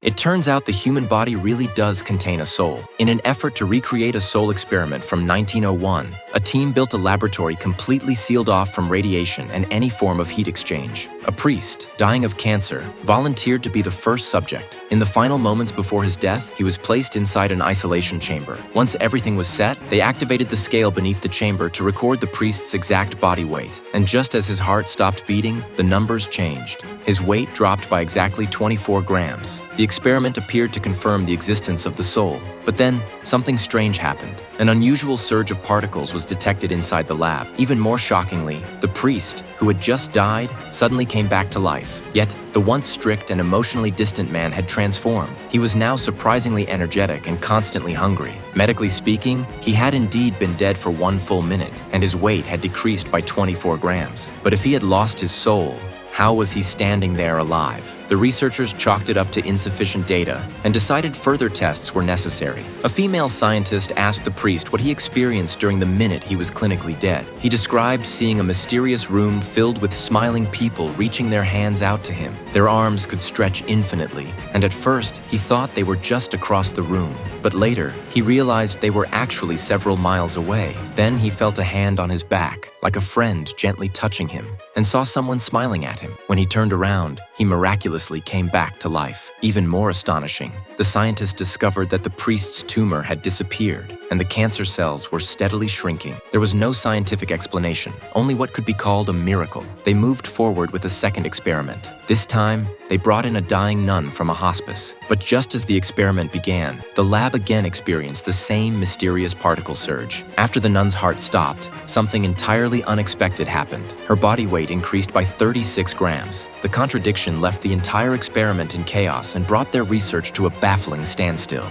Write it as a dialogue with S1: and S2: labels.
S1: It turns out the human body really does contain a soul. In an effort to recreate a soul experiment from 1901, a team built a laboratory completely sealed off from radiation and any form of heat exchange. A priest, dying of cancer, volunteered to be the first subject. In the final moments before his death, he was placed inside an isolation chamber. Once everything was set, they activated the scale beneath the chamber to record the priest's exact body weight. And just as his heart stopped beating, the numbers changed. His weight dropped by exactly 24 grams. The experiment appeared to confirm the existence of the soul. But then, something strange happened. An unusual surge of particles was detected inside the lab. Even more shockingly, the priest, who had just died, suddenly came back to life. Yet, the once strict and emotionally distant man had transformed. He was now surprisingly energetic and constantly hungry. Medically speaking, he had indeed been dead for 1 full minute, and his weight had decreased by 24 grams. But if he had lost his soul, how was he standing there alive? The researchers chalked it up to insufficient data and decided further tests were necessary. A female scientist asked the priest what he experienced during the minute he was clinically dead. He described seeing a mysterious room filled with smiling people reaching their hands out to him. Their arms could stretch infinitely, and at first he thought they were just across the room. But later, he realized they were actually several miles away. Then he felt a hand on his back, like a friend gently touching him, and saw someone smiling at him. When he turned around, he miraculously came back to life. Even more astonishing, the scientists discovered that the priest's tumor had disappeared, and the cancer cells were steadily shrinking. There was no scientific explanation, only what could be called a miracle. They moved forward with a second experiment. This time, they brought in a dying nun from a hospice. But just as the experiment began, the lab again experienced the same mysterious particle surge. After the nun's heart stopped, something entirely unexpected happened. Her body weight increased by 36 grams. The contradiction left the entire experiment in chaos and brought their research to a baffling standstill.